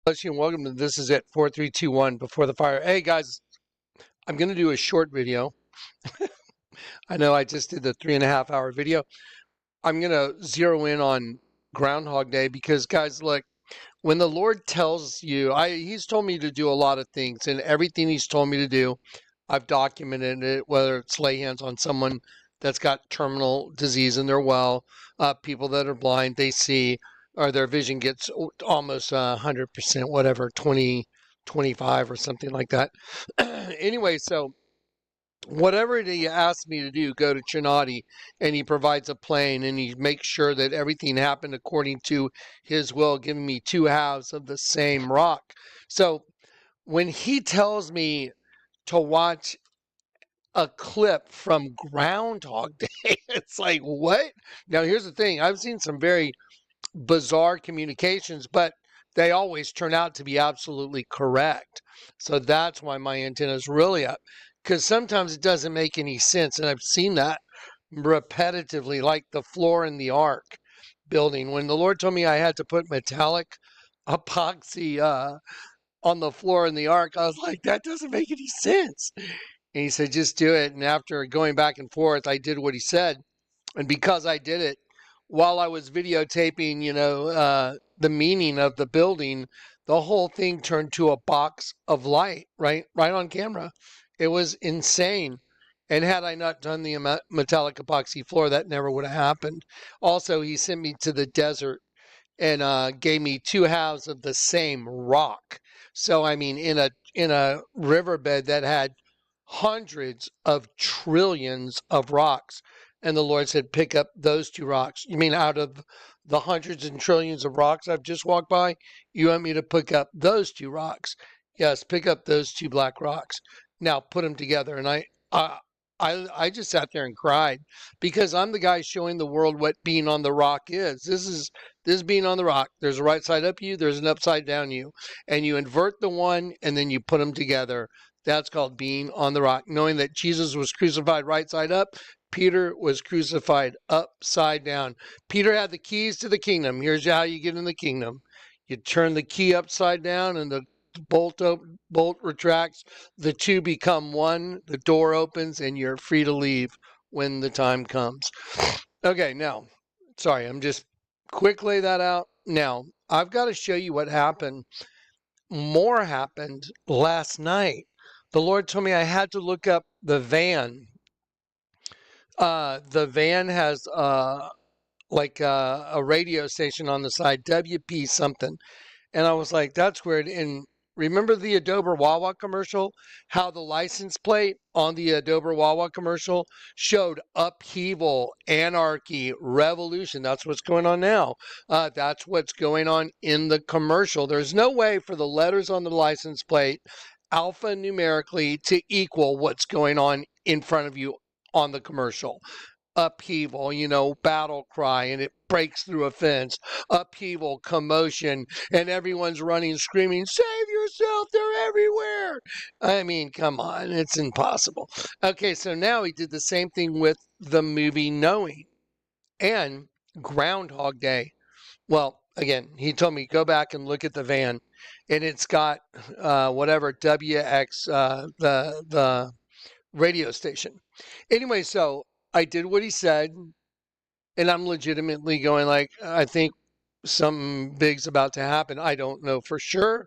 Bless you and welcome to This Is It 4321 Before the Fire. Hey guys, I'm going to do a short video. I know I just did the 3.5 hour video. I'm going to zero in on Groundhog Day because, guys, look, when the Lord tells you, He's told me to do a lot of things, and everything He's told me to do, I've documented it, whether it's lay hands on someone that's got terminal disease and they're well, people that are blind, they see, or their vision gets almost 100%, whatever, 20, 25 or something like that. Anyway, so whatever he asks me to do, go to Chinati, and he provides a plane, and he makes sure that everything happened according to his will, giving me two halves of the same rock. So when he tells me to watch a clip from Groundhog Day, it's like, what? Now, here's the thing. I've seen some very bizarre communications, but they always turn out to be absolutely correct. So that's why my antenna is really up, because sometimes it doesn't make any sense. And I've seen that repetitively, like the floor in the Ark building. When the Lord told me I had to put metallic epoxy on the floor in the Ark, I was like, that doesn't make any sense. And he said, just do it. And after going back and forth, I did what he said. And because I did it while I was videotaping, the meaning of the building, the whole thing turned to a box of light, right on camera. It was insane. And had I not done the metallic epoxy floor, that never would have happened. Also, he sent me to the desert and gave me two halves of the same rock. So I mean, in a riverbed that had hundreds of trillions of rocks. And the Lord said, pick up those two rocks. You mean out of the hundreds and trillions of rocks I've just walked by, you want me to pick up those two rocks? Yes, pick up those two black rocks. Now put them together. And I just sat there and cried because I'm the guy showing the world what being on the rock is. This is being on the rock. There's a right side up you, there's an upside down you. And you invert the one and then you put them together. That's called being on the rock. Knowing that Jesus was crucified right side up, Peter was crucified upside down. Peter had the keys to the kingdom. Here's how you get in the kingdom. You turn the key upside down and the bolt retracts. The two become one. The door opens and you're free to leave when the time comes. Okay, now, sorry, I'm just quick lay that out. Now, I've got to show you what happened. More happened last night. The Lord told me I had to look up the van. The van has like a radio station on the side, WP something. And I was like, that's weird. And remember the Adobe Wawa commercial? How the license plate on the Adobe Wawa commercial showed upheaval, anarchy, revolution. That's what's going on now. That's what's going on in the commercial. There's no way for the letters on the license plate alphanumerically to equal what's going on in front of you on the commercial. Upheaval, battle cry, and it breaks through a fence. Upheaval, commotion, and everyone's running, screaming, save yourself, they're everywhere. I mean, come on, it's impossible. Okay, so now he did the same thing with the movie Knowing and Groundhog Day. Well, again, he told me, go back and look at the van, and it's got whatever, WX, the radio station. Anyway, so I did what he said, and I'm legitimately going like, I think something big's about to happen. I don't know for sure,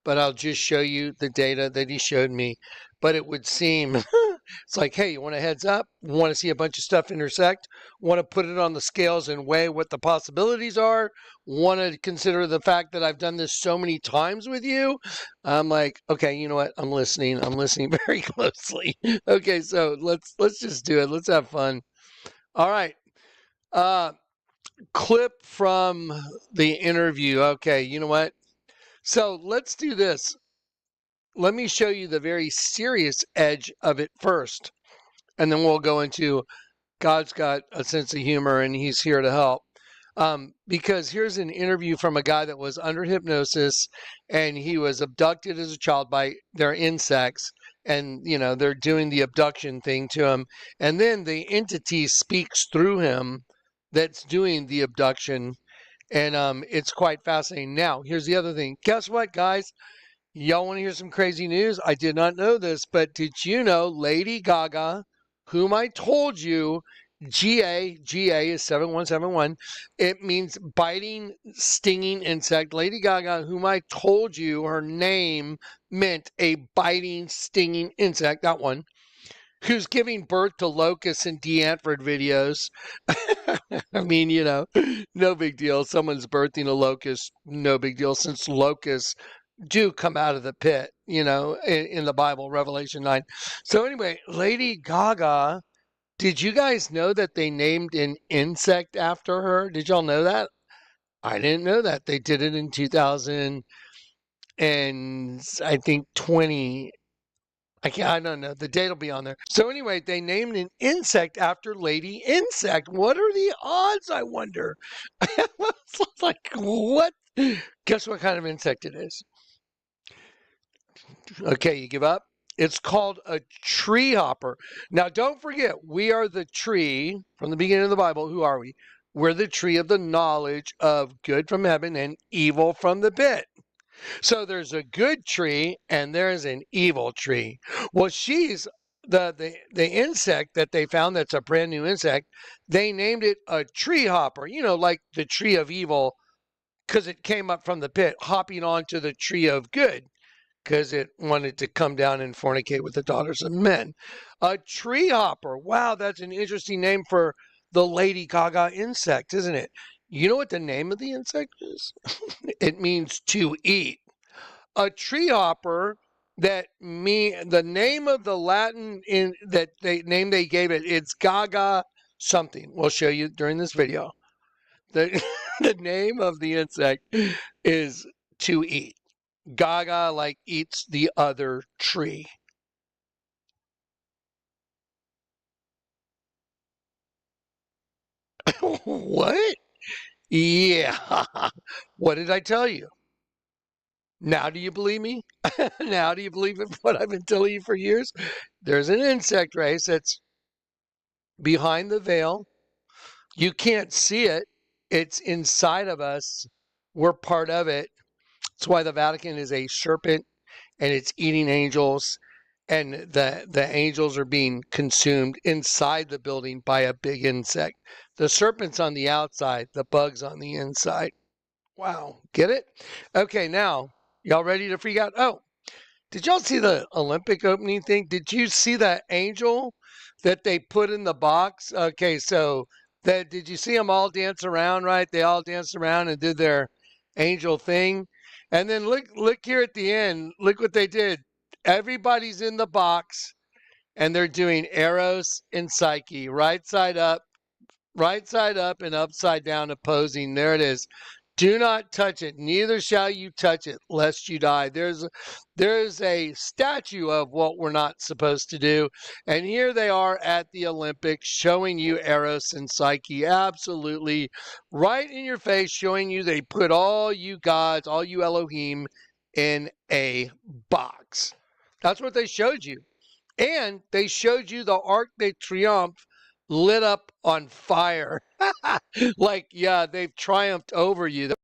but I'll just show you the data that he showed me. But it would seem, it's like, hey, you want a heads up? Want to see a bunch of stuff intersect? Want to put it on the scales and weigh what the possibilities are? Want to consider the fact that I've done this so many times with you? I'm like, okay, you know what? I'm listening. I'm listening very closely. Okay, so let's just do it. Let's have fun. All right. Clip from the interview. Okay, you know what? So let's do this. Let me show you the very serious edge of it first, and then we'll go into God's got a sense of humor and he's here to help. Because here's an interview from a guy that was under hypnosis and he was abducted as a child by their insects, and they're doing the abduction thing to him, and then the entity speaks through him that's doing the abduction, And it's quite fascinating. Now, here's the other thing. Guess what, guys? Y'all want to hear some crazy news? I did not know this, but did you know Lady Gaga, whom I told you, GA is 7171. It means biting, stinging insect. Lady Gaga, whom I told you her name meant a biting, stinging insect, that one, who's giving birth to locusts in D'Antford videos. I mean, no big deal. Someone's birthing a locust, no big deal, since locusts do come out of the pit, in the Bible, Revelation 9. So anyway, Lady Gaga, did you guys know that they named an insect after her? Did y'all know that? I didn't know that. They did it in 2000 and I think 20. I don't know. The date will be on there. So anyway, they named an insect after Lady Insect. What are the odds, I wonder? It's like, what? Guess what kind of insect it is? Okay, you give up? It's called a tree hopper. Now, don't forget, we are the tree from the beginning of the Bible. Who are we? We're the tree of the knowledge of good from heaven and evil from the pit. So there's a good tree and there's an evil tree. Well, she's the insect that they found that's a brand new insect. They named it a tree hopper, like the tree of evil, because it came up from the pit, hopping onto the tree of good, because it wanted to come down and fornicate with the daughters of men. A tree hopper. Wow, that's an interesting name for the Lady Gaga insect, isn't it? You know what the name of the insect is? It means to eat. A tree hopper, the name of the Latin name they gave it, it's Gaga something. We'll show you during this video. The the name of the insect is to eat. Gaga like eats the other tree. What? Yeah. What did I tell you? Now do you believe me? Now do you believe in what I've been telling you for years? There's an insect race that's behind the veil. You can't see it. It's inside of us. We're part of it. That's why the Vatican is a serpent and it's eating angels, and the angels are being consumed inside the building by a big insect. The serpent's on the outside, the bug's on the inside. Wow, get it? Okay, now y'all ready to freak out? Oh, did y'all see the Olympic opening thing? Did you see that angel that they put in the box? Okay, so did you see them all dance around, right? They all danced around and did their angel thing. And then look here at the end. Look what they did. Everybody's in the box and they're doing Eros and Psyche, right side up and upside down opposing. There it is. Do not touch it, neither shall you touch it, lest you die. There's a statue of what we're not supposed to do. And here they are at the Olympics showing you Eros and Psyche, absolutely right in your face, showing you they put all you gods, all you Elohim in a box. That's what they showed you. And they showed you the Arc de Triomphe lit up on fire. Like, yeah, they've triumphed over you.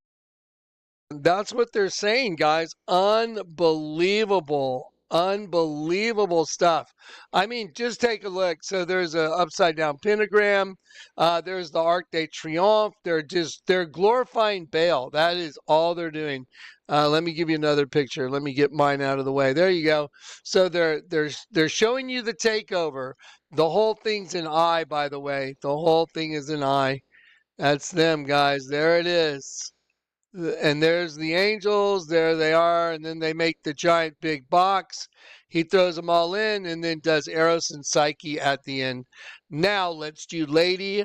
That's what they're saying, guys. Unbelievable. Unbelievable stuff. I mean, just take a look. So there's a upside down pentagram. There's the Arc de Triomphe. They're glorifying Baal. That is all they're doing. Let me give you another picture. Let me get mine out of the way. There you go. So they're showing you the takeover. The whole thing's an eye, by the way. The whole thing is an eye. That's them, guys. There it is. And there's the angels. There they are. And then they make the giant big box. He throws them all in and then does Eros and Psyche at the end. Now let's do Lady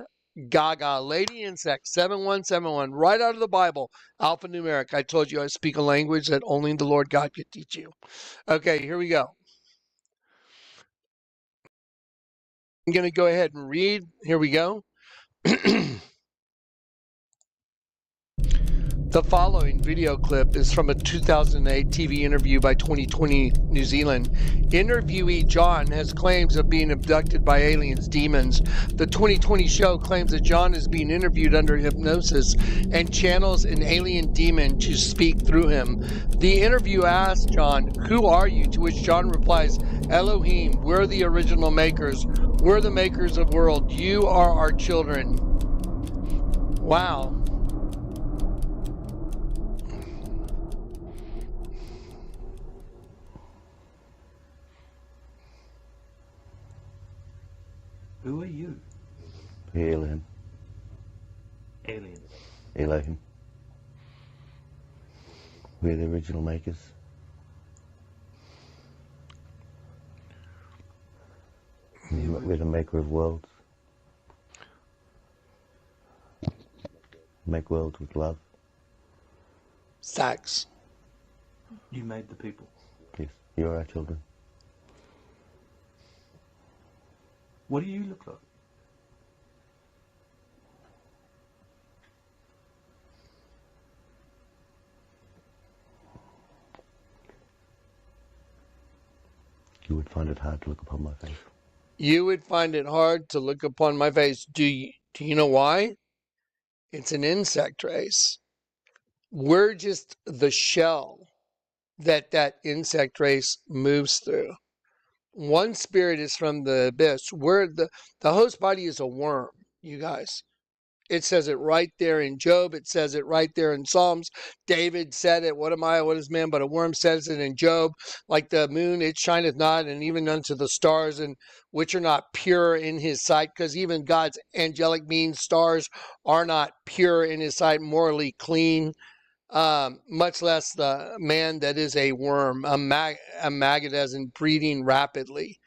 Gaga. Lady Insect 7171. Right out of the Bible. Alphanumeric. I told you I speak a language that only the Lord God could teach you. Okay, here we go. I'm going to go ahead and read. Here we go. The following video clip is from a 2008 TV interview by 2020 New Zealand. Interviewee John has claims of being abducted by aliens, demons. The 2020 show claims that John is being interviewed under hypnosis and channels an alien demon to speak through him. The interview asks John, "Who are you?" To which John replies, "Elohim, we're the original makers. We're the makers of world. You are our children." Wow. Who are you? Elohim. Aliens. Elohim. We're the original makers. We're the maker of worlds. Make worlds with love. Sex. You made the people. Yes, you're our children. What do you look like? You would find it hard to look upon my face. You would find it hard to look upon my face. Do you know why? It's an insect race. We're just the shell that insect race moves through. One spirit is from the abyss. The host body is a worm, you guys. It says it right there in Job. It says it right there in Psalms. David said it. What am I? What is man? But a worm says it in Job. Like the moon, it shineth not, and even unto the stars, and which are not pure in his sight. Because even God's angelic beings, stars, are not pure in his sight, morally clean. Much less the man that is a worm, a maggot as in breeding rapidly.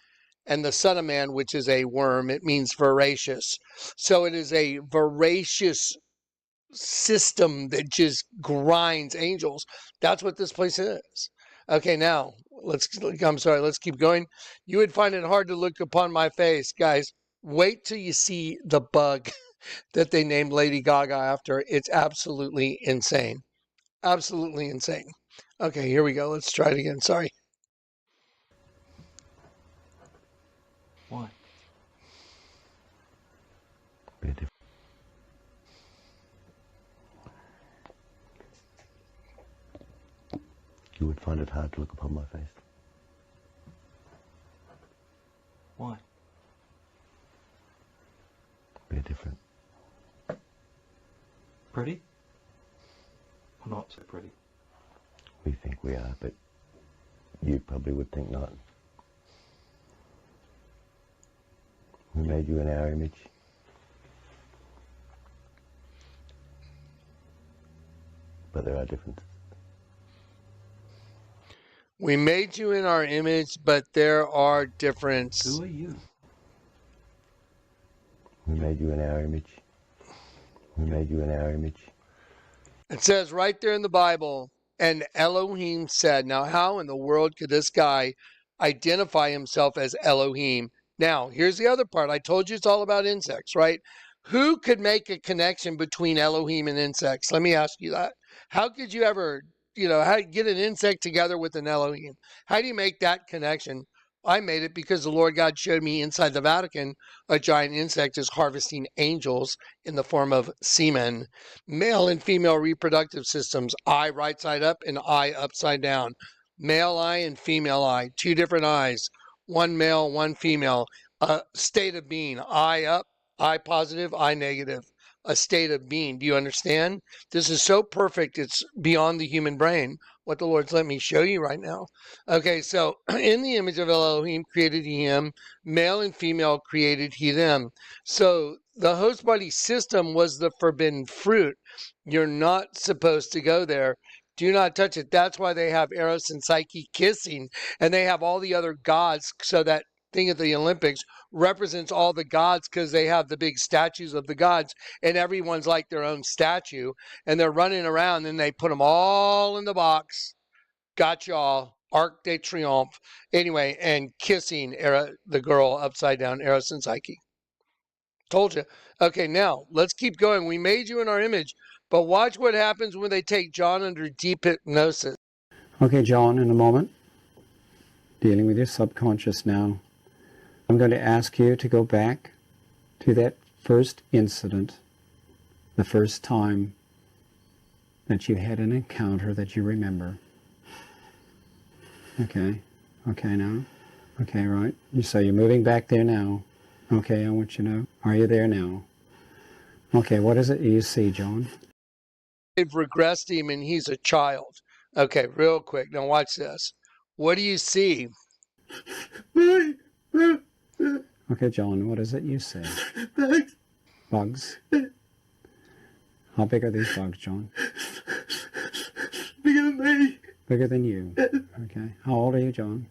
And the Son of Man, which is a worm, it means voracious. So it is a voracious system that just grinds angels. That's what this place is. Okay, now, let's keep going. You would find it hard to look upon my face. Guys, wait till you see the bug that they named Lady Gaga after. It's absolutely insane. Absolutely insane. Okay, here we go. Let's try it again. Sorry. Why? You would find it hard to look upon my face. Why? We're different. Pretty? Or not so pretty? We think we are, but you probably would think not. We made you in our image. But there are differences. We made you in our image, but there are differences. Who are you? We made you in our image. We made you in our image. It says right there in the Bible, and Elohim said. Now, how in the world could this guy identify himself as Elohim? Now, here's the other part. I told you it's all about insects, right? Who could make a connection between Elohim and insects? Let me ask you that. How could you ever, how do you get an insect together with an Elohim? How do you make that connection? I made it because the Lord God showed me inside the Vatican a giant insect is harvesting angels in the form of semen. Male and female reproductive systems, eye right side up and eye upside down. Male eye and female eye, two different eyes, one male, one female. State of being, eye up, eye positive, eye negative. A state of being. Do you understand? This is so perfect, it's beyond the human brain. What the Lord's let me show you right now. Okay, so in the image of Elohim created he him, male and female created he them. So the host body system was the forbidden fruit. You're not supposed to go there. Do not touch it. That's why they have Eros and Psyche kissing, and they have all the other gods, so that thing at the Olympics represents all the gods, because they have the big statues of the gods, and everyone's like their own statue, and they're running around, and they put them all in the box. Got y'all. Arc de Triomphe. Anyway, and kissing the girl upside down, Eros and Psyche. Told you. Okay, now let's keep going. We made you in our image, But watch what happens when they take John under deep hypnosis. Okay, John, in a moment, dealing with your subconscious now, I'm going to ask you to go back to that first incident, the first time that you had an encounter that you remember. Okay now. Okay, right. So you're moving back there now. Okay, I want you to know. Are you there now? Okay, what is it you see, John? They've regressed him and he's a child. Okay, real quick. Now watch this. What do you see? Okay, John, what is it you see? Bugs. How big are these bugs, John? Bigger than me. Bigger than you. Okay. How old are you, John?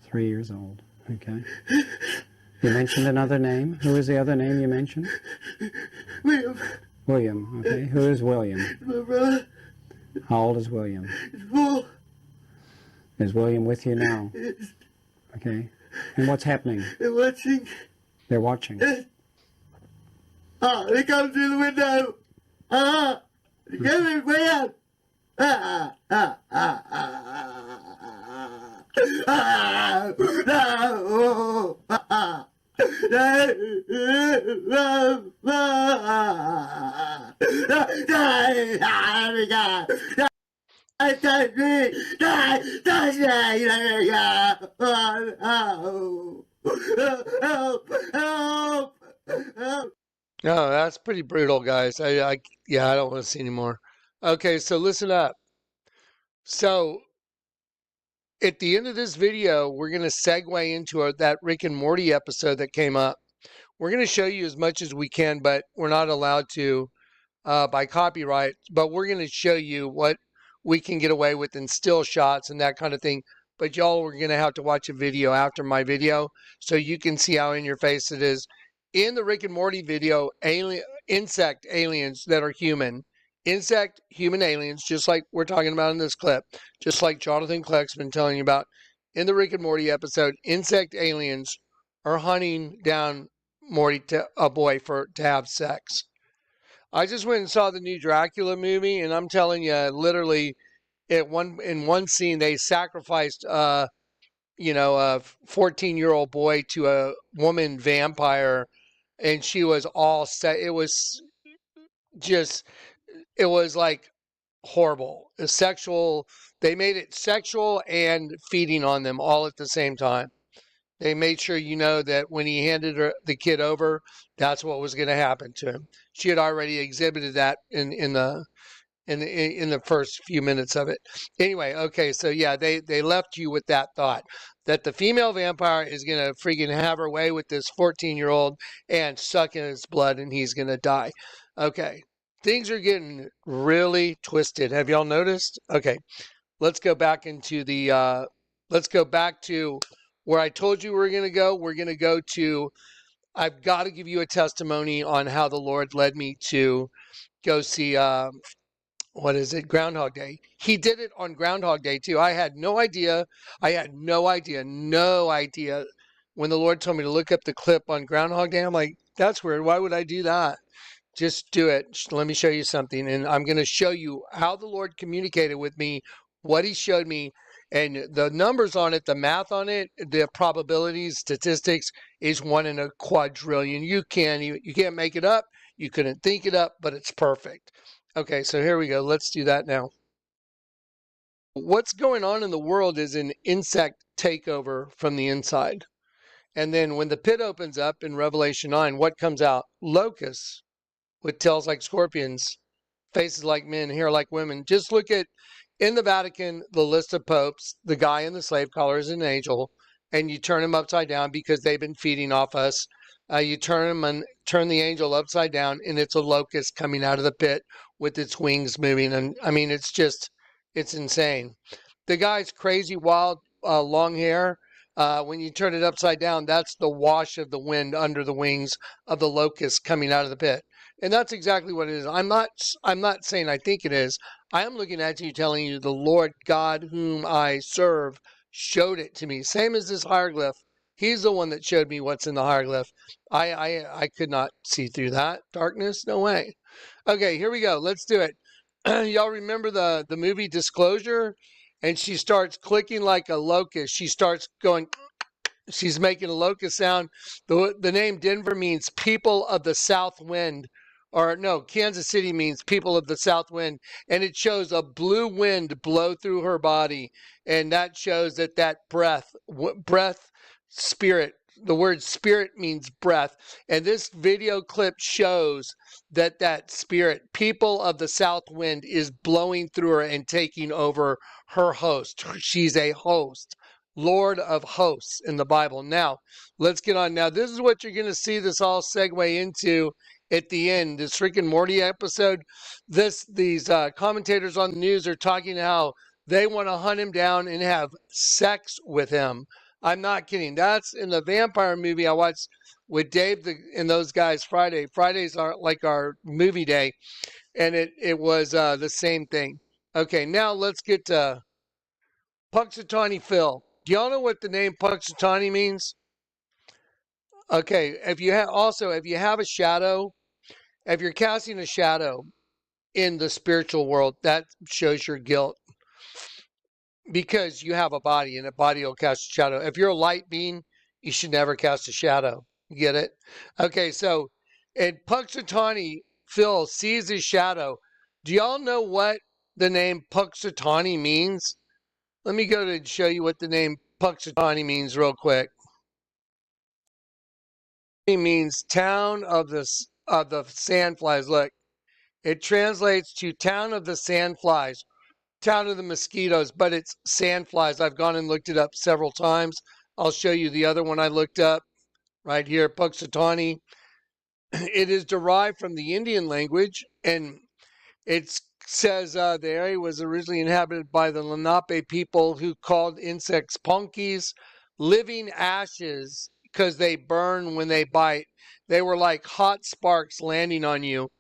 3 years old. Okay. You mentioned another name. Who is the other name you mentioned? William. William. Okay. Who is William? My brother. How old is William? He's 4. Is William with you now? Yes. Okay. And what's happening? They're watching. They're watching. Yes. Ah, they come through the window. Ah, they come in way out. Ah, ah, ah, ah, ah, no, ah, No, that's pretty brutal, guys. Yeah, I don't want to see anymore. Okay, so listen up. So at the end of this video, we're going to segue into that Rick and Morty episode that came up. We're going to show you as much as we can, but we're not allowed to by copyright. But we're going to show you what we can get away with in still shots and that kind of thing. But y'all are going to have to watch a video after my video so you can see how in your face it is. In the Rick and Morty video, insect aliens that are human, insect human aliens, just like we're talking about in this clip, just like Jonathan Kleck's been telling you about in the Rick and Morty episode, insect aliens are hunting down Morty, a boy, to have sex. I just went and saw the new Dracula movie, and I'm telling you, literally, in one scene they sacrificed a 14-year-old boy to a woman vampire, and she was all set. It was like horrible. Sexual. They made it sexual and feeding on them all at the same time. They made sure you know that when he handed the kid over, that's what was going to happen to him. She had already exhibited that in the first few minutes of it. Anyway, okay, so yeah, they left you with that thought that the female vampire is going to freaking have her way with this 14-year-old and suck in his blood, and he's going to die. Okay, things are getting really twisted. Have y'all noticed? Okay, let's go back into the, let's go back to where I told you we're going to go. We're going to go to, I've got to give you a testimony on how the Lord led me to go see, what is it? Groundhog Day. He did it on Groundhog Day too. I had no idea. No idea when the Lord told me to look up the clip on Groundhog Day. I'm like, that's weird. Why would I do that? Just do it. Let me show you something. And I'm going to show you how the Lord communicated with me, what he showed me, and the numbers on it, the math on it, the probabilities, statistics is 1 in a quadrillion. You can't make it up. You couldn't think it up, but it's perfect. Okay, so here we go. Let's do that now. What's going on in the world is an insect takeover from the inside. And then when the pit opens up in Revelation 9, what comes out? Locusts with tails like scorpions, faces like men, hair like women. Just look at, in the Vatican, the list of popes, the guy in the slave collar is an angel, and you turn him upside down because they've been feeding off us. You turn him and turn the angel upside down, and it's a locust coming out of the pit with its wings moving. And I mean, it's insane. The guy's crazy, wild, long hair. When you turn it upside down, that's the wash of the wind under the wings of the locust coming out of the pit. And that's exactly what it is. I'm not saying I think it is. I am looking at you telling you the Lord God whom I serve showed it to me. Same as this hieroglyph. He's the one that showed me what's in the hieroglyph. I could not see through that darkness. No way. Okay, here we go. Let's do it. Y'all remember the movie Disclosure? And she starts clicking like a locust. She starts going, she's making a locust sound. The name Denver means people of the south wind. Or no, Kansas City means people of the south wind. And it shows a blue wind blow through her body. And that shows that breath, spirit, the word spirit means breath. And this video clip shows that spirit, people of the south wind, is blowing through her and taking over her host. She's a host, Lord of hosts in the Bible. Now, let's get on. Now, this is what you're going to see this all segue into at the end. This Rick and Morty episode, these commentators on the news are talking how they want to hunt him down and have sex with him. I'm not kidding. That's in the vampire movie I watched with Dave and those guys Friday. Fridays are like our movie day, and it was the same thing. Okay, now let's get to Punxsutawney Phil. Do y'all know what the name Punxsutawney means? Okay, if you have a shadow, if you're casting a shadow in the spiritual world, that shows your guilt. Because you have a body, and a body will cast a shadow. If you're a light being, you should never cast a shadow. You get it? Okay, so, and Punxsutawney Phil sees his shadow. Do y'all know what the name Punxsutawney means? Let me go to show you what the name Punxsutawney means real quick. It means town of the sandflies. Look, it translates to town of the sandflies. Town of the mosquitoes, but it's sandflies. I've gone and looked it up several times. I'll show you the other one I looked up right here, Punxsutawney. It is derived from the Indian language, and it says the area was originally inhabited by the Lenape people who called insects punkies, living ashes, because they burn when they bite. They were like hot sparks landing on you,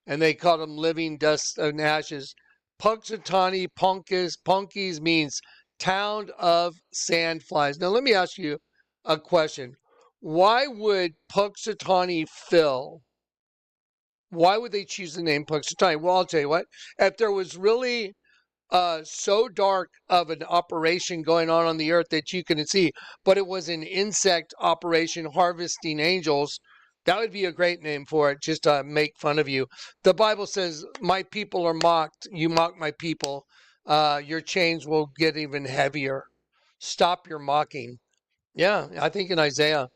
and they called them living dust and ashes. Punxsutawney, punkies means town of sandflies. Now, let me ask you a question. Why would Punxsutawney Phil, why would they choose the name Punxsutawney? Well, I'll tell you what. If there was really so dark of an operation going on the earth that you couldn't see, but it was an insect operation harvesting angels, that would be a great name for it, just to make fun of you. The Bible says, my people are mocked. You mock my people. Your chains will get even heavier. Stop your mocking. Yeah, I think in Isaiah.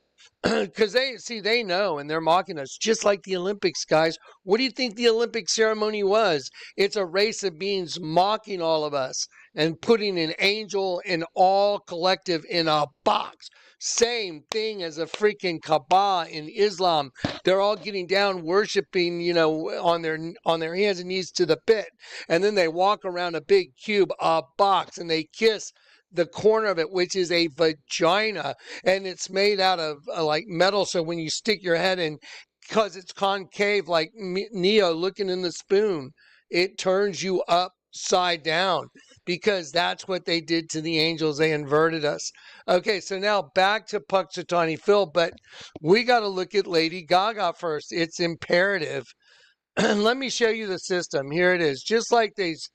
Because they know, and they're mocking us, just like the Olympics, guys. What do you think the Olympic ceremony was? It's a race of beings mocking all of us and putting an angel and all collective in a box. Same thing as a freaking Kaaba in Islam. They're all getting down, worshiping, on their hands and knees to the pit. And then they walk around a big cube, a box, and they kiss the corner of it, which is a vagina, and it's made out of like metal. So when you stick your head in, because it's concave, like Neo looking in the spoon, it turns you upside down, because that's what they did to the angels. They inverted us. Okay, so now back to Punxsutawney Phil, but we got to look at Lady Gaga first. It's imperative. Let me show you the system. Here it is. Just like these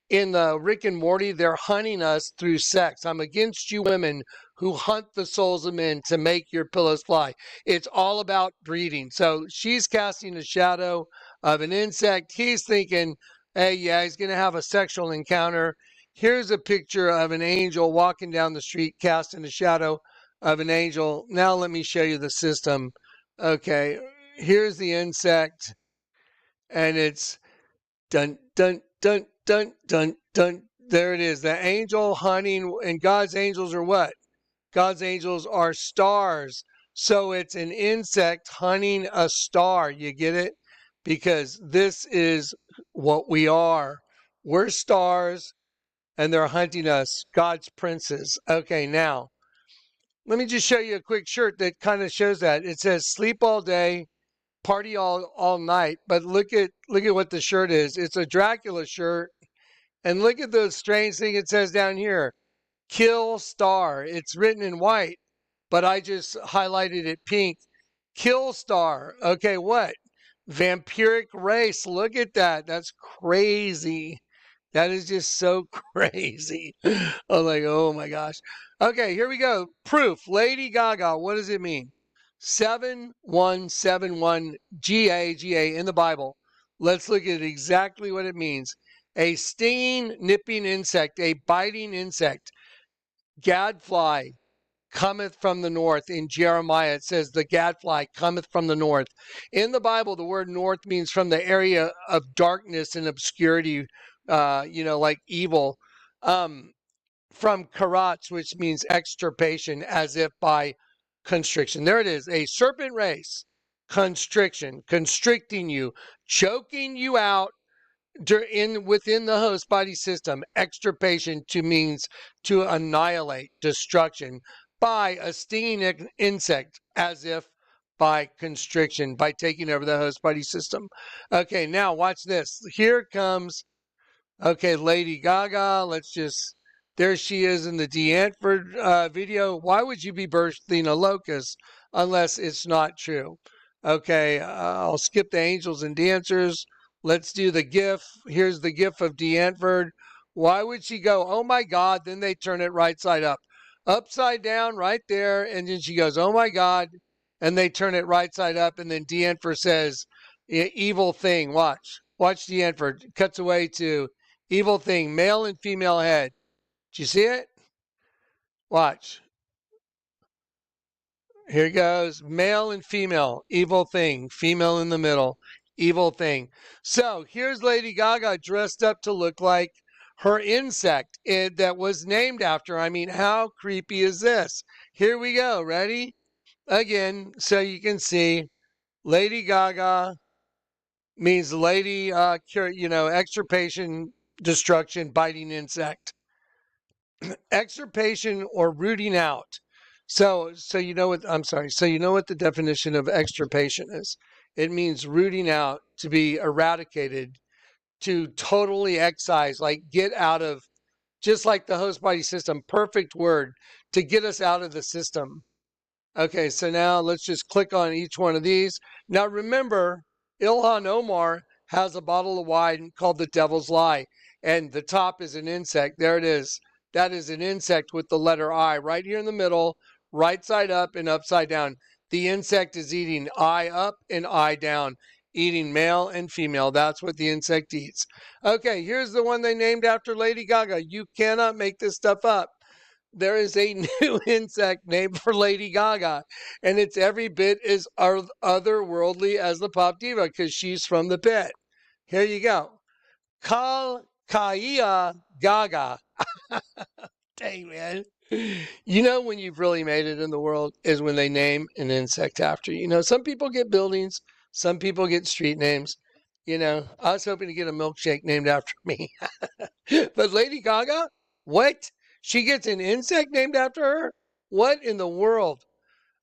in the Rick and Morty, they're hunting us through sex. I'm against you women who hunt the souls of men to make your pillows fly. It's all about breeding. So she's casting a shadow of an insect. He's thinking, hey, yeah, he's going to have a sexual encounter. Here's a picture of an angel walking down the street, casting a shadow of an angel. Now let me show you the system. Okay, here's the insect, and it's dun, dun, dun, dun, dun, dun. There it is. The angel hunting, and God's angels are what? God's angels are stars. So it's an insect hunting a star. You get it? Because this is what we are. We're stars, and they're hunting us, God's princes. Okay, now, let me just show you a quick shirt that kind of shows that. It says sleep all day, party all night. But look at what the shirt is. It's a Dracula shirt. And look at the strange thing it says down here. Kill star. It's written in white, but I just highlighted it pink. Killstar. Okay, what? Vampiric race. Look at that. That's crazy. That is just so crazy. I'm like, oh my gosh. Okay, here we go. Proof. Lady Gaga. What does it mean? 7171 GA in the Bible. Let's look at exactly what it means. A stinging, nipping insect, a biting insect. Gadfly cometh from the north. In Jeremiah, it says the gadfly cometh from the north. In the Bible, the word north means from the area of darkness and obscurity, like evil. From karatz, which means extirpation, as if by constriction. There it is, a serpent race, constriction, constricting you, choking you out within the host body system. Extirpation means to annihilate, destruction by a stinging insect, as if by constriction, by taking over the host body system. Okay, now watch this. Here comes, Lady Gaga. There she is in the DeAntford video. Why would you be birthing a locust unless it's not true? Okay, I'll skip the angels and dancers. Let's do the GIF. Here's the GIF of DeAntford. Why would she go, oh my God, then they turn it right side up. Upside down right there, and then she goes, oh my God, and they turn it right side up, and then DeAntford says, evil thing. Watch DeAntford. Cuts away to evil thing, male and female head. Do you see it? Watch. Here goes, male and female, evil thing, female in the middle, evil thing. So here's Lady Gaga dressed up to look like her insect that was named after. I mean, how creepy is this? Here we go. Ready? Again, so you can see Lady Gaga means lady, extirpation, destruction, biting insect. Extirpation or rooting out. So you know what the definition of extirpation is. It means rooting out, to be eradicated, to totally excise, like get out of, just like the host body system, perfect word, to get us out of the system. Okay, so now let's just click on each one of these. Now remember, Ilhan Omar has a bottle of wine called the Devil's Lie, and the top is an insect. There it is. That is an insect with the letter I right here in the middle, right side up and upside down. The insect is eating I up and I down, eating male and female. That's what the insect eats. Okay, here's the one they named after Lady Gaga. You cannot make this stuff up. There is a new insect named for Lady Gaga, and it's every bit as otherworldly as the pop diva, because she's from the pit. Here you go. Kalkaia Gaga. Dang, man. You know when you've really made it in the world is when they name an insect after you. You know, some people get buildings, some people get street names. You know, I was hoping to get a milkshake named after me. But Lady Gaga, what? She gets an insect named after her? What in the world?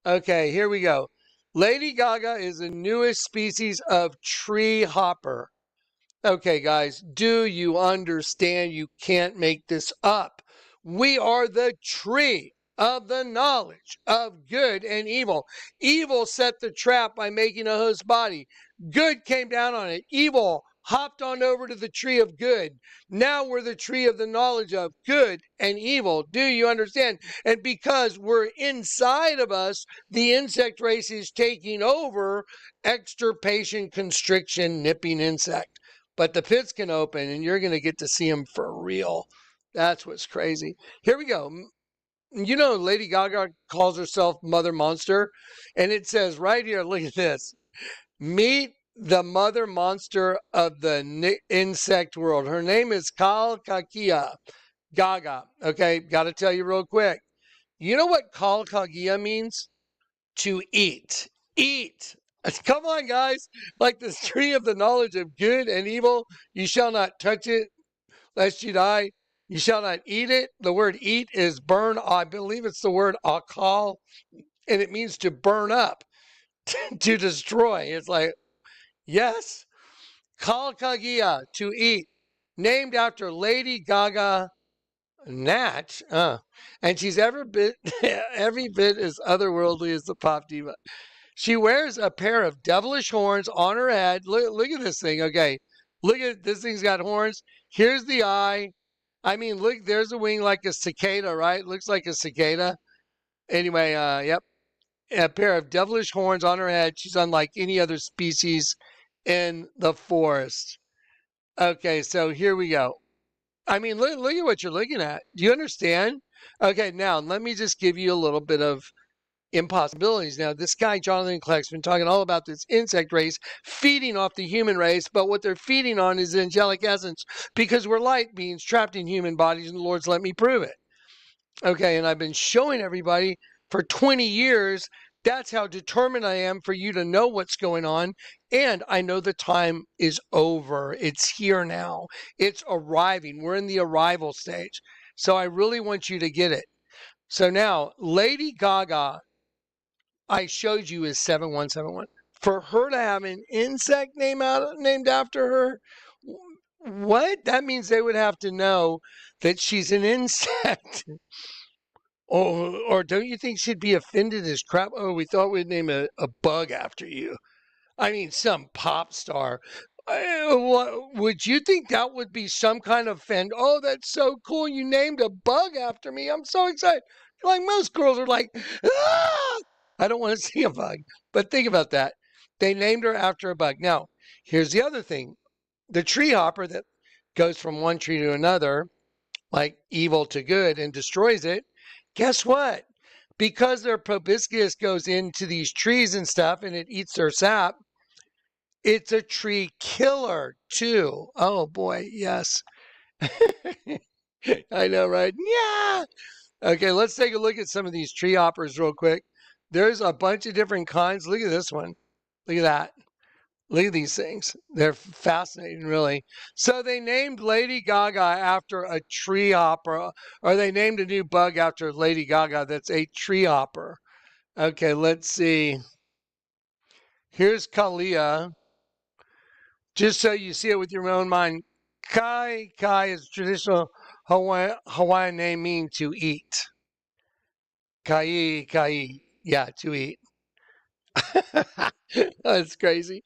Okay, here we go. Lady Gaga is the newest species of tree hopper. Okay, guys, do you understand? You can't make this up. We are the tree of the knowledge of good and evil. Evil set the trap by making a host body. Good came down on it. Evil hopped on over to the tree of good. Now we're the tree of the knowledge of good and evil. Do you understand? And because we're inside of us, the insect race is taking over. Extirpation, constriction, nipping insect. But the pits can open, and you're going to get to see them for real. That's what's crazy. Here we go. You know, Lady Gaga calls herself Mother Monster, and it says right here, look at this. Meet the mother monster of the insect world. Her name is Kalkaia Gaga. Okay, got to tell you real quick. You know what Kalkaia means? To eat. Eat. Come on, guys. Like the tree of the knowledge of good and evil, you shall not touch it, lest you die. You shall not eat it. The word eat is burn. I believe it's the word akal, and it means to burn up, to destroy. It's like, yes. Kalkaia, to eat. Named after Lady Gaga. Natch, and she's every bit as otherworldly as the pop diva. She wears a pair of devilish horns on her head. Look at this thing. Okay, look at this thing's got horns. Here's the eye. I mean, look, there's a wing like a cicada, right? Looks like a cicada. Anyway, yep, a pair of devilish horns on her head. She's unlike any other species in the forest. Okay, so here we go. I mean, look at what you're looking at. Do you understand? Okay, now let me just give you a little bit of impossibilities. Now, this guy, Jonathan Kleck's been talking all about this insect race feeding off the human race, but what they're feeding on is angelic essence because we're light beings trapped in human bodies, and the Lord's let me prove it. Okay, and I've been showing everybody for 20 years. That's how determined I am for you to know what's going on. And I know the time is over. It's here now. It's arriving. We're in the arrival stage. So I really want you to get it. So now, Lady Gaga, I showed you is 7171. For her to have an insect named after her, what? That means they would have to know that she's an insect. Or don't you think she'd be offended as crap? Oh, we thought we'd name a bug after you. I mean, some pop star. Would you think that would be some kind of offend? Oh, that's so cool. You named a bug after me. I'm so excited. Like most girls are like, ah! I don't want to see a bug. But think about that. They named her after a bug. Now, here's the other thing. The tree hopper that goes from one tree to another, like evil to good, and destroys it. Guess what? Because their proboscis goes into these trees and stuff and it eats their sap, it's a tree killer too. Oh boy, yes. I know, right? Yeah. Okay, let's take a look at some of these tree hoppers real quick. There's a bunch of different kinds. Look at this one. Look at that. Look at these things. They're fascinating, really. So they named Lady Gaga after a tree hopper, or they named a new bug after Lady Gaga that's a tree hopper. Okay, let's see. Here's Kalia. Just so you see it with your own mind, Kai is a traditional Hawaiian name meaning to eat. Kai, yeah, to eat. That's crazy.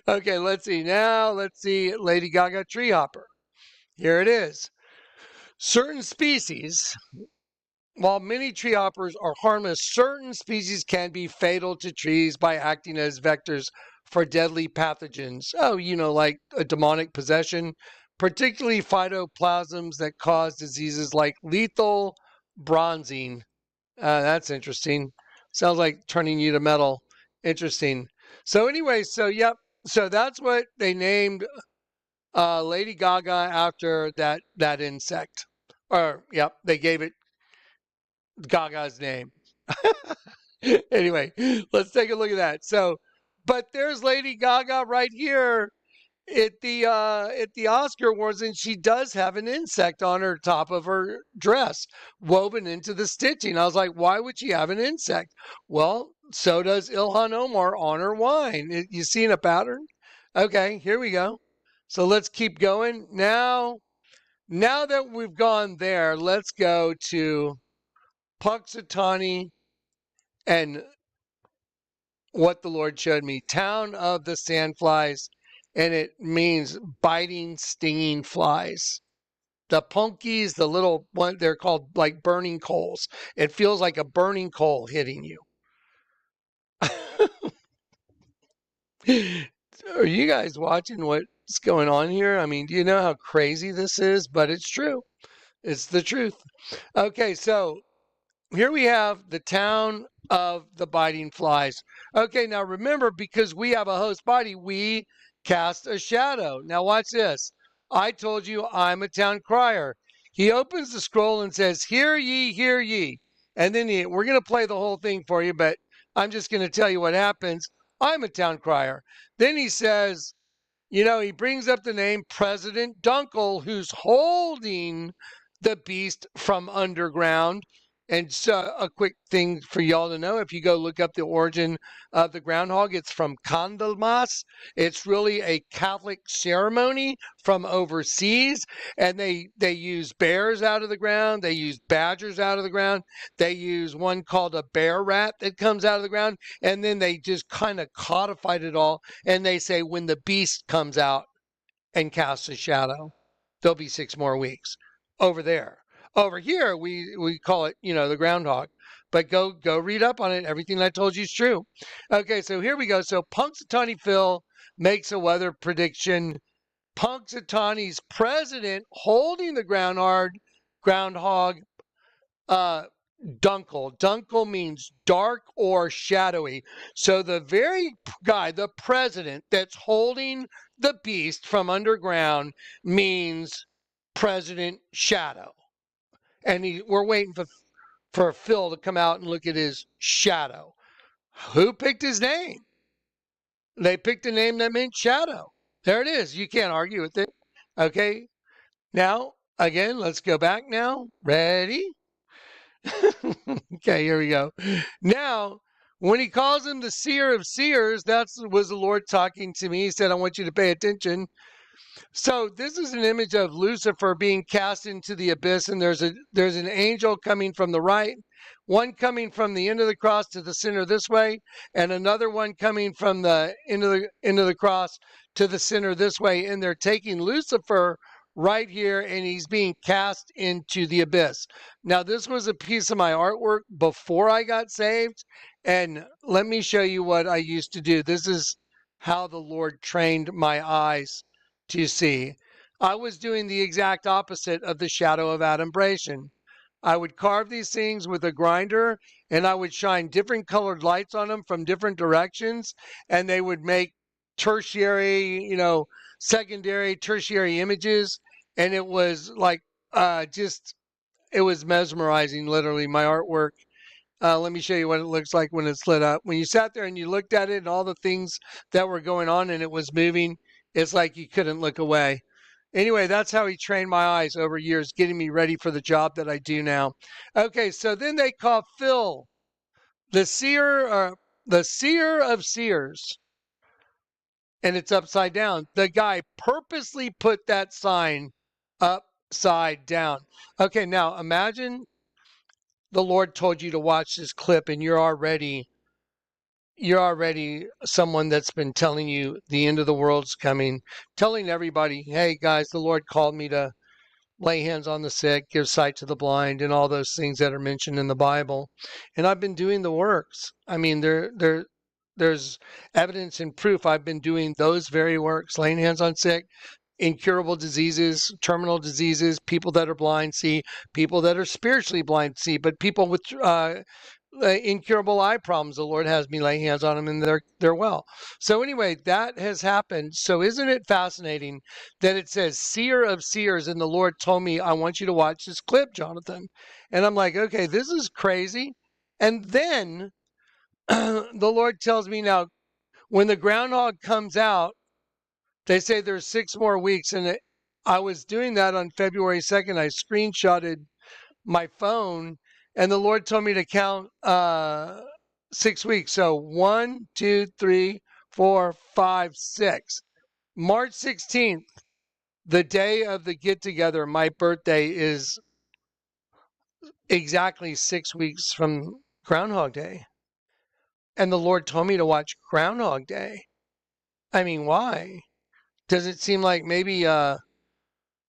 Okay, let's see. Now, let's see Lady Gaga tree hopper. Here it is. Certain species, while many tree hoppers are harmless, certain species can be fatal to trees by acting as vectors for deadly pathogens. Oh, like a demonic possession, particularly phytoplasms that cause diseases like lethal bronzing. That's interesting. Sounds like turning you to metal. Interesting. So anyway, yep. So that's what they named Lady Gaga after that insect. Or yep, they gave it Gaga's name. Anyway, let's take a look at that. So, but there's Lady Gaga right here at the Oscar Awards, and she does have an insect on her top of her dress woven into the stitching. I was like, why would she have an insect? Well, so does Ilhan Omar on her wine. You seen a pattern? Okay, here we go. So let's keep going. Now that we've gone there, let's go to Puxatawny and what the Lord showed me. Town of the Sandflies, and it means biting, stinging flies. The punkies, the little one, they're called like burning coals. It feels like a burning coal hitting you. Are you guys watching what's going on here? I mean, do you know how crazy this is? But it's true. It's the truth. Okay, so here we have the town of the biting flies. Okay, now remember, because we have a host body, we cast a shadow. Now watch this. I told you I'm a town crier. He opens the scroll and says, "Hear ye, hear ye." And then we're going to play the whole thing for you, but I'm just going to tell you what happens. I'm a town crier. Then he says, he brings up the name President Dunkel, who's holding the beast from underground. And so a quick thing for y'all to know, if you go look up the origin of the groundhog, it's from Candlemas. It's really a Catholic ceremony from overseas, and they use bears out of the ground, they use badgers out of the ground, they use one called a bear rat that comes out of the ground, and then they just kind of codified it all, and they say when the beast comes out and casts a shadow, there'll be 6 more weeks over there. Over here, we call it, the groundhog. But go read up on it. Everything I told you is true. Okay, so here we go. So Punxsutawney Phil makes a weather prediction. Punxsutawney's president holding the groundhog, Dunkel. Dunkel means dark or shadowy. So the very guy, the president that's holding the beast from underground means President Shadow. And we're waiting for Phil to come out and look at his shadow. Who picked his name? They picked a name that meant shadow. There it is. You can't argue with it. Okay. Now, again, let's go back now. Ready? Okay, here we go. Now, when he calls him the seer of seers, that was the Lord talking to me. He said, I want you to pay attention. So this is an image of Lucifer being cast into the abyss, and there's an angel coming from the right, one coming from the end of the cross to the center this way, and another one coming from the end of the cross to the center this way, and they're taking Lucifer right here, and he's being cast into the abyss. Now, this was a piece of my artwork before I got saved, and let me show you what I used to do. This is how the Lord trained my eyes to see. I was doing the exact opposite of the shadow of adumbration. I would carve these things with a grinder, and I would shine different colored lights on them from different directions, and they would make tertiary, secondary, tertiary images, and it was like it was mesmerizing, literally, my artwork. Let me show you what it looks like when it's lit up. When you sat there and you looked at it and all the things that were going on and it was moving, it's like you couldn't look away. Anyway, that's how he trained my eyes over years, getting me ready for the job that I do now. Okay, so then they call Phil the seer of seers, and it's upside down. The guy purposely put that sign upside down. Okay, now imagine the Lord told you to watch this clip, and you're already someone that's been telling you the end of the world's coming, telling everybody, hey guys, the Lord called me to lay hands on the sick, give sight to the blind, and all those things that are mentioned in the Bible. And I've been doing the works. I mean, there's evidence and proof I've been doing those very works, laying hands on sick, incurable diseases, terminal diseases, people that are blind see, people that are spiritually blind see, but people with incurable eye problems, the Lord has me lay hands on them and they're well. So anyway, that has happened. So isn't it fascinating that it says seer of seers, and the Lord told me, I want you to watch this clip, Jonathan. And I'm like, okay, this is crazy. And then the Lord tells me, now, when the groundhog comes out, they say there's 6 more weeks. And I was doing that on February 2nd. I screenshotted my phone, and the Lord told me to count 6 weeks. So 1, 2, 3, 4, 5, 6. March 16th, the day of the get-together, my birthday, is exactly 6 weeks from Groundhog Day. And the Lord told me to watch Groundhog Day. I mean, why? Does it seem like maybe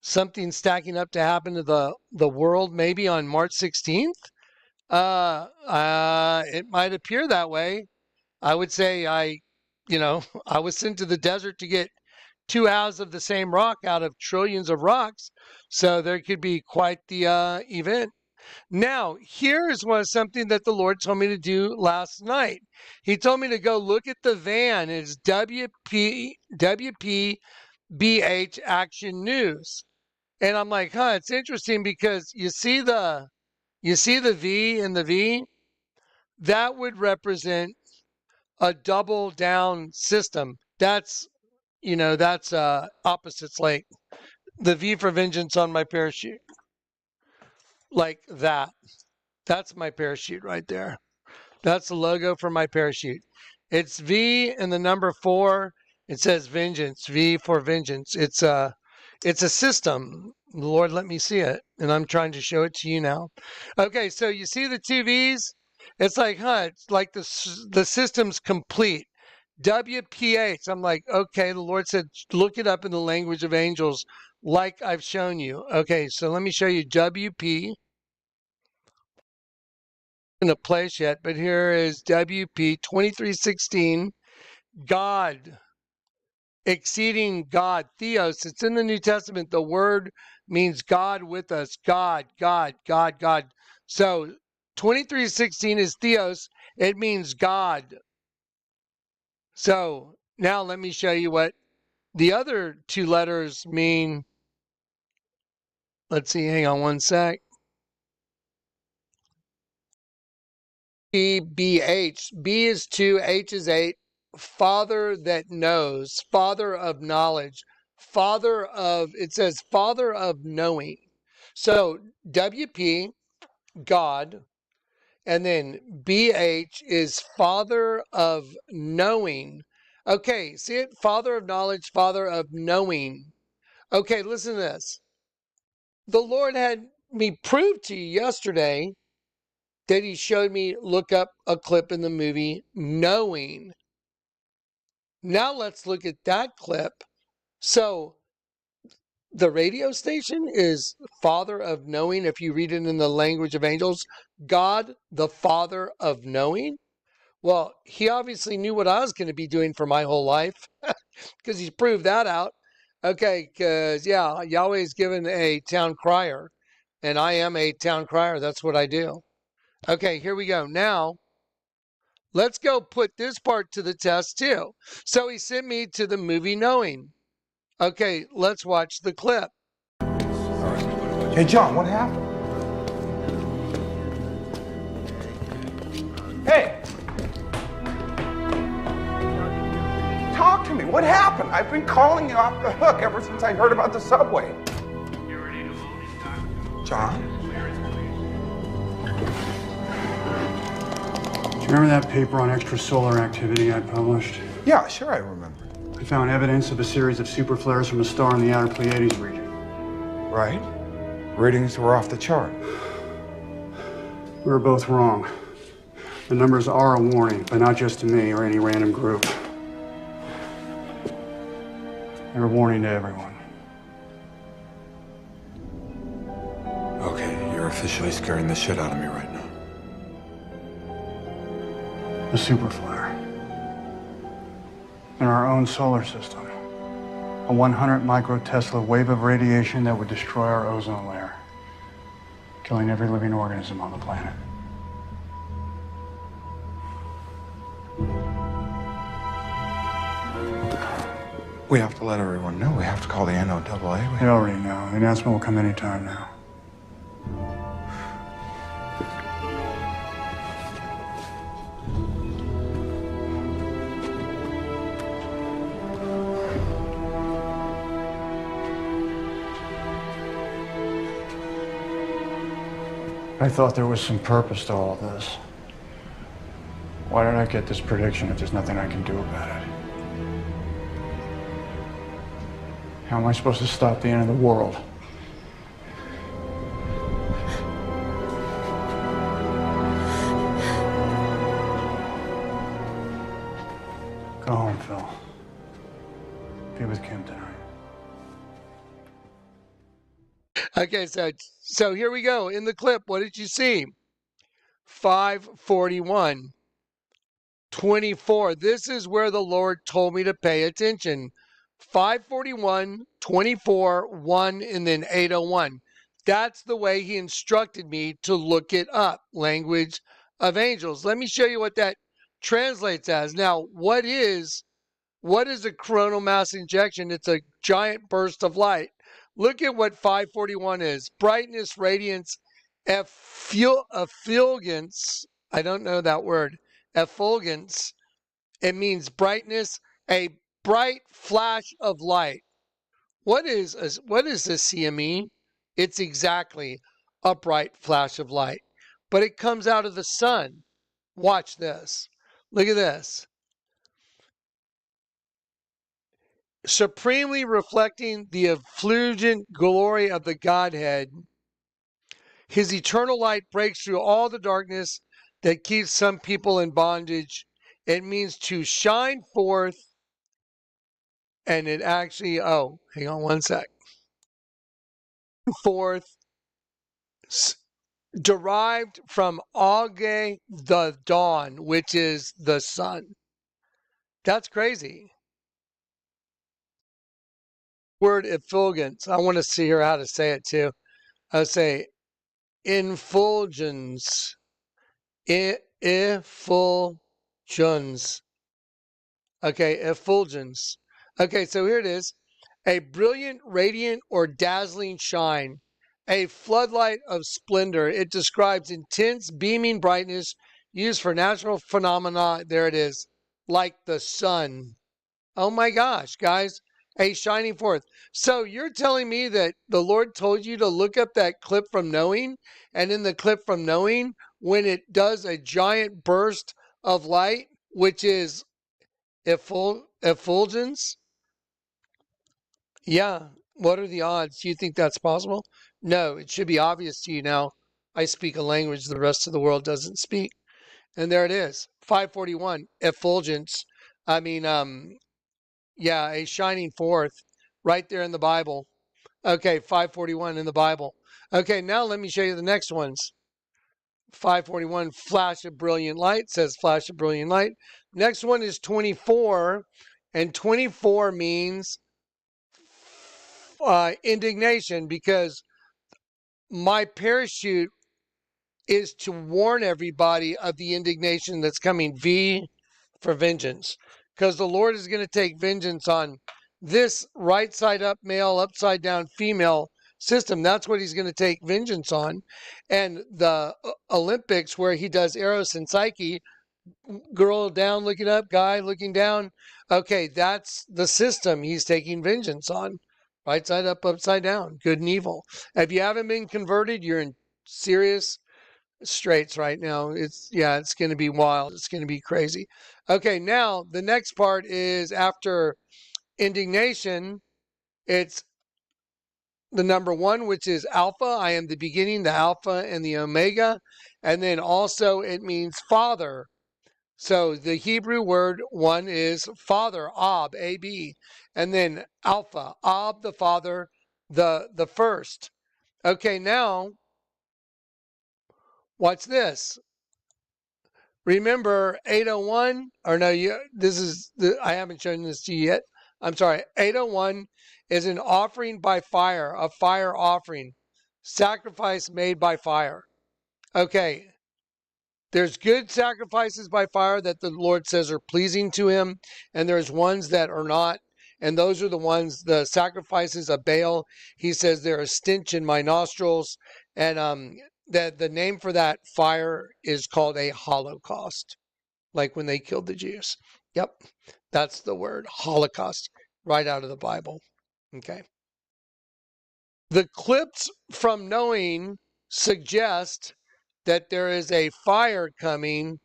something stacking up to happen to the world maybe on March 16th? It might appear that way. I would say I was sent to the desert to get 2 halves of the same rock out of trillions of rocks. So there could be quite the event. Now, here's something that the Lord told me to do last night. He told me to go look at the van. It's WPBH Action News. And I'm like, it's interesting because you see the V in the V? That would represent a double down system. That's opposites, like the V for vengeance on my parachute. Like that. That's my parachute right there. That's the logo for my parachute. It's V and the number 4. It says vengeance, V for vengeance. It's a system. Lord, let me see it. And I'm trying to show it to you now. Okay, so you see the two V's? It's like, it's like the system's complete. WPH. I'm like, okay, the Lord said, look it up in the language of angels like I've shown you. Okay, so let me show you WP. In a place yet, but here is WP 2316, God, exceeding God, Theos. It's in the New Testament. The word means God with us, God, God, God, God. So 2316 is Theos. It means God. So now let me show you what the other two letters mean. Let's see, hang on one sec. BH. B is 2, H is 8. Father that knows, Father of knowledge, Father of, it says Father of knowing. So WP, God, and then BH is Father of knowing. Okay, see it? Father of knowledge, Father of knowing. Okay, listen to this. The Lord had me prove to you yesterday that he showed me look up a clip in the movie Knowing. Now let's look at that clip. So the radio station is Father of Knowing. If you read it in the language of angels, God, the Father of Knowing. Well, he obviously knew what I was going to be doing for my whole life because he's proved that out. Okay, because, yeah, Yahweh's given a town crier, and I am a town crier. That's what I do. Okay, here we go. Now, let's go put this part to the test too. So he sent me to the movie Knowing. Okay, let's watch the clip. Hey, John, what happened? Hey! Talk to me. What happened? I've been calling you off the hook ever since I heard about the subway. John? Do you remember that paper on extrasolar activity I published? Yeah, sure I remember. I found evidence of a series of superflares from a star in the outer Pleiades region. Right? Readings were off the chart. We were both wrong. The numbers are a warning, but not just to me or any random group. They're a warning to everyone. Okay, you're officially scaring the shit out of me right now. A superflare. In our own solar system. A 100 microtesla wave of radiation that would destroy our ozone layer, killing every living organism on the planet. We have to let everyone know. We have to call the NOAA. They already know. The announcement will come anytime now. I thought there was some purpose to all this. Why did I get this prediction if there's nothing I can do about it? How am I supposed to stop the end of the world? Go home, Phil. Be with Kim tonight. Okay, so here we go. In the clip, what did you see? 541, 24. This is where the Lord told me to pay attention. 541, 24, 1, and then 801. That's the way he instructed me to look it up. Language of angels. Let me show you what that translates as. Now, what is a coronal mass injection? It's a giant burst of light. Look at what 541 is. Brightness, radiance, effulgence. I don't know that word. Effulgence. It means brightness, a bright flash of light. What is a CME? It's exactly a bright flash of light. but it comes out of the sun. Watch this. Look at this. Supremely reflecting the effulgent glory of the Godhead, his eternal light breaks through all the darkness that keeps some people in bondage. It means to shine forth, and it actually, oh, hang on one sec. Forth, derived from Age, the dawn, which is the sun. That's crazy. Word effulgence. I want to see here how to say it too. I'll say effulgence. Effulgence. Okay, effulgence. Okay, so here it is. A brilliant, radiant, or dazzling shine. A floodlight of splendor. It describes intense, beaming brightness used for natural phenomena. There it is. Like the sun. Oh my gosh, guys. A shining forth. So you're telling me that the Lord told you to look up that clip from Knowing, and in the clip from Knowing, when it does a giant burst of light, which is effulgence? Yeah. What are the odds? Do you think that's possible? No, it should be obvious to you now. I speak a language the rest of the world doesn't speak. And there it is. 541, effulgence. I mean, yeah, a shining forth right there in the Bible. Okay, 541 in the Bible. Okay, now let me show you the next ones. 541, flash of brilliant light, says flash of brilliant light. Next one is 24, and 24 means indignation, because my parachute is to warn everybody of the indignation that's coming. V for vengeance, because the Lord is going to take vengeance on this right side up male, upside down female system. That's what he's going to take vengeance on. And the Olympics, where he does Eros and Psyche, girl down looking up, guy looking down. Okay, that's the system he's taking vengeance on. Right side up, upside down, good and evil. If you haven't been converted, you're in serious straits right now. It's going to be wild. It's going to be crazy. Okay, now the next part is after indignation. It's the number 1, which is Alpha. I am the beginning, the Alpha and the Omega. And then also it means Father. So the Hebrew word 1 is Father, Ab, A-B. And then Alpha, Ab, the Father, the first. Okay, now, watch this. Remember 801, or no, I haven't shown this to you yet. I'm sorry, 801 is an offering by fire, a fire offering, sacrifice made by fire. Okay, there's good sacrifices by fire that the Lord says are pleasing to him, and there's ones that are not. And those are the ones, the sacrifices of Baal. He says they're a stench in my nostrils. And the name for that fire is called a Holocaust, like when they killed the Jews. Yep, that's the word, Holocaust, right out of the Bible. Okay. The clips from Knowing suggest that there is a fire coming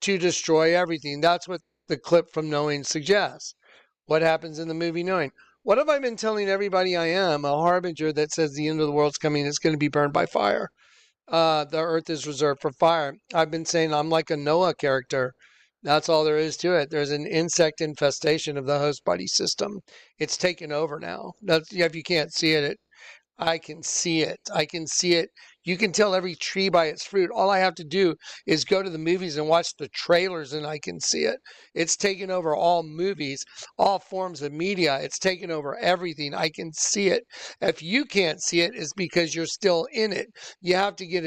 to destroy everything. That's what the clip from Knowing suggests. What happens in the movie Knowing? What have I been telling everybody I am? A harbinger that says the end of the world's coming. It's going to be burned by fire. The earth is reserved for fire. I've been saying I'm like a Noah character. That's all there is to it. There's an insect infestation of the host body system. It's taken over now. If you can't see it, I can see it. I can see it. You can tell every tree by its fruit. All I have to do is go to the movies and watch the trailers and I can see it. It's taken over all movies, all forms of media. It's taken over everything. I can see it. If you can't see it, it's because you're still in it. You have to get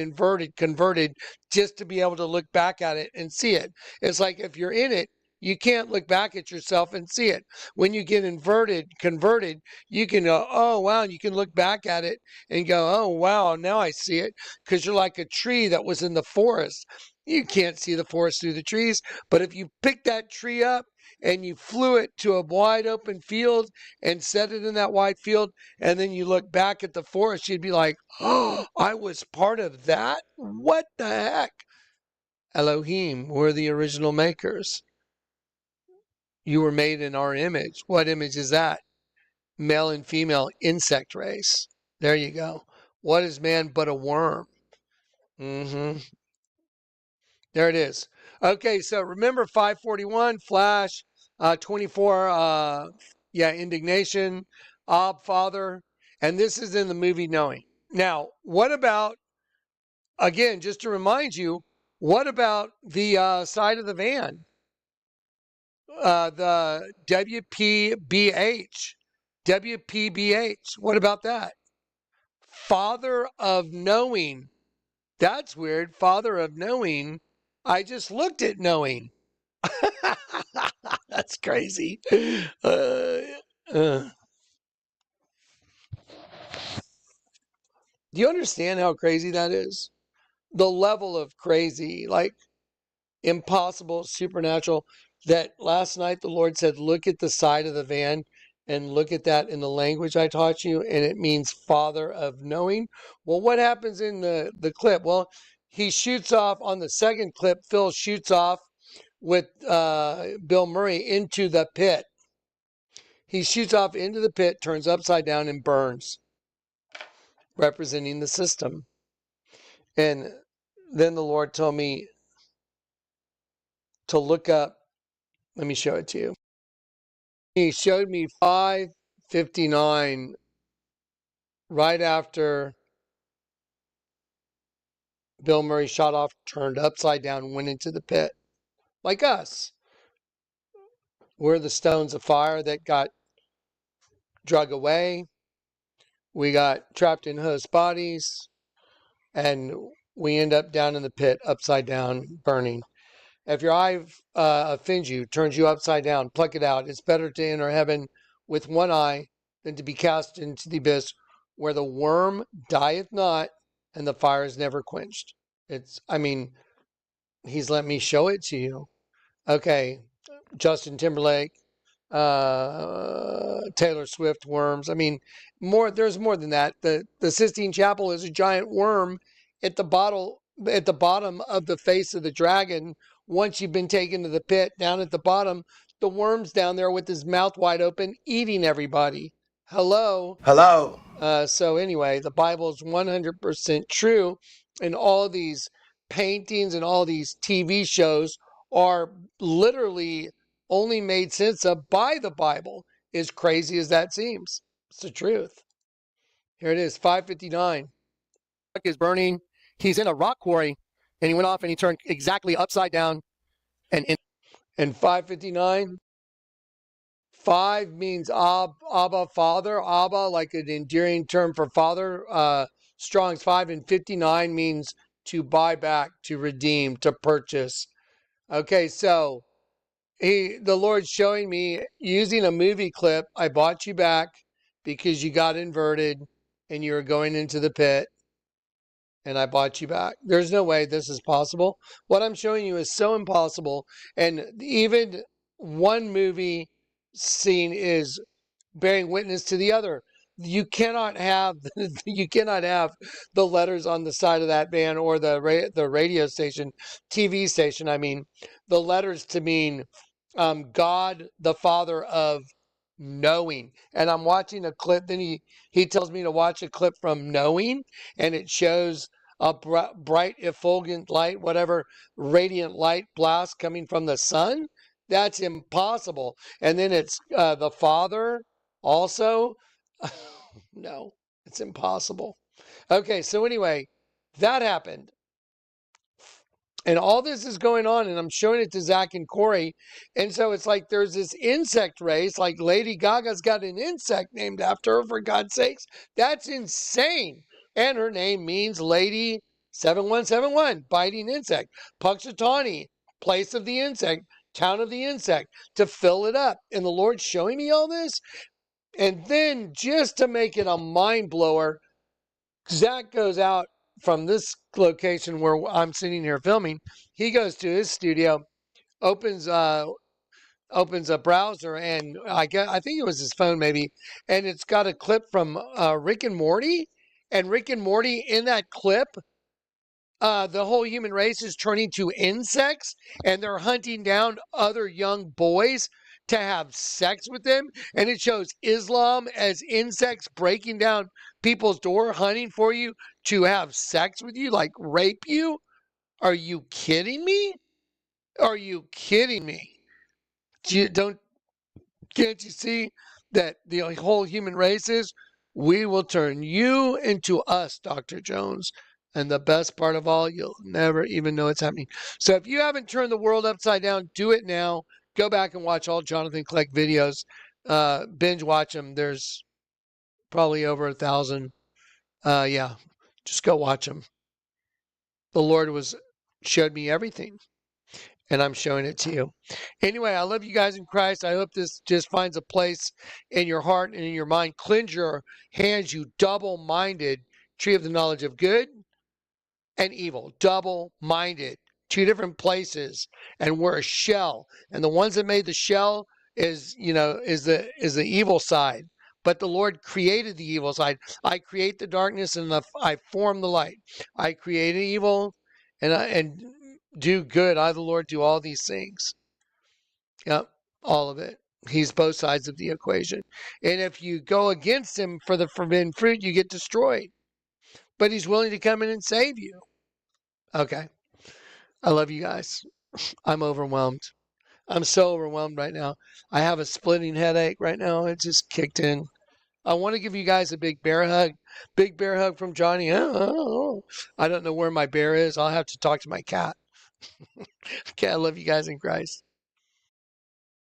converted just to be able to look back at it and see it. It's like if you're in it, you can't look back at yourself and see it. When you get converted, you can go, oh, wow. And you can look back at it and go, oh, wow, now I see it. Because you're like a tree that was in the forest. You can't see the forest through the trees. But if you pick that tree up and you flew it to a wide open field and set it in that wide field, and then you look back at the forest, you'd be like, oh, I was part of that? What the heck? Elohim were the original makers. You were made in our image. What image is that? Male and female insect race. There you go. What is man but a worm? There it is. Okay, so remember 541, Flash, 24, indignation, Ab, Father, and this is in the movie Knowing. Now, what about, again, just to remind you, what about the side of the van? The WPBH. What about that? Father of knowing. That's weird. Father of knowing. I just looked at knowing. That's crazy. Do you understand how crazy that is? The level of crazy, like impossible, supernatural, that last night the Lord said, look at the side of the van and look at that in the language I taught you, and it means Father of knowing. Well, what happens in the clip? Well, he shoots off on the second clip. Phil shoots off with Bill Murray into the pit. He shoots off into the pit, turns upside down, and burns, representing the system. And then the Lord told me to look up. Let me show it to you. He showed me 5:59 right after Bill Murray shot off, turned upside down, went into the pit. Like us. We're the stones of fire that got drug away. We got trapped in host bodies, and we end up down in the pit, upside down, burning. If your eye offends you, turns you upside down, pluck it out. It's better to enter heaven with one eye than to be cast into the abyss where the worm dieth not and the fire is never quenched. He's let me show it to you. Okay, Justin Timberlake, Taylor Swift, worms. There's more than that. The Sistine Chapel is a giant worm at the bottom of the face of the dragon. Once you've been taken to the pit, down at the bottom, the worm's down there with his mouth wide open, eating everybody. Hello? So anyway, the Bible is 100% true, and all these paintings and all these TV shows are literally only made sense of by the Bible, as crazy as that seems. It's the truth. Here it is, 5:59. Is burning. He's in a rock quarry, and he went off and he turned exactly upside down. And 5:59, 5 means Abba, Father. Abba, like an endearing term for father. Strong's 5, and 59 means to buy back, to redeem, to purchase. Okay, so the Lord's showing me using a movie clip. I bought you back because you got inverted and you were going into the pit. And I bought you back. There's no way this is possible. What I'm showing you is so impossible. And even one movie scene is bearing witness to the other. You cannot have the letters on the side of that van or the radio station, TV station. The letters to mean God, the Father of knowing. And I'm watching a clip. Then he tells me to watch a clip from Knowing, and it shows a bright effulgent light, whatever, radiant light blast coming from the sun. That's impossible. And then it's the Father also. No, it's impossible. Okay, so anyway, that happened. And all this is going on, and I'm showing it to Zach and Corey. And so it's like there's this insect race, like Lady Gaga's got an insect named after her, for God's sakes. That's insane. And her name means Lady 7171, biting insect. Punxsutawney, place of the insect, town of the insect, to fill it up. And the Lord's showing me all this. And then just to make it a mind blower, Zach goes out from this location where I'm sitting here filming. He goes to his studio, opens opens a browser, and I think it was his phone maybe, and it's got a clip from Rick and Morty, and Rick and Morty in that clip, the whole human race is turning to insects, and they're hunting down other young boys to have sex with them, and it shows Islam as insects breaking down people's door, hunting for you to have sex with you, like rape you. Are you kidding me? Are you kidding me? Can't you see that the whole human race is? We will turn you into us, Dr. Jones. And the best part of all, you'll never even know it's happening. So if you haven't turned the world upside down, do it now. Go back and watch all Jonathan Kleck videos. Binge watch them. There's probably over 1,000. Yeah, just go watch them. The Lord showed me everything, and I'm showing it to you. Anyway, I love you guys in Christ. I hope this just finds a place in your heart and in your mind. Cleanse your hands, you double-minded tree of the knowledge of good and evil. Double-minded. Two different places, and we're a shell. And the ones that made the shell is the evil side. But the Lord created the evil side. I create the darkness and I form the light. I create evil and do good. I, the Lord, do all these things. Yep, all of it. He's both sides of the equation. And if you go against him for the forbidden fruit, you get destroyed. But he's willing to come in and save you. Okay. I love you guys. I'm overwhelmed. I'm so overwhelmed right now. I have a splitting headache right now. It just kicked in. I want to give you guys a big bear hug. Big bear hug from Johnny. I don't know where my bear is. I'll have to talk to my cat. Okay, I love you guys in Christ.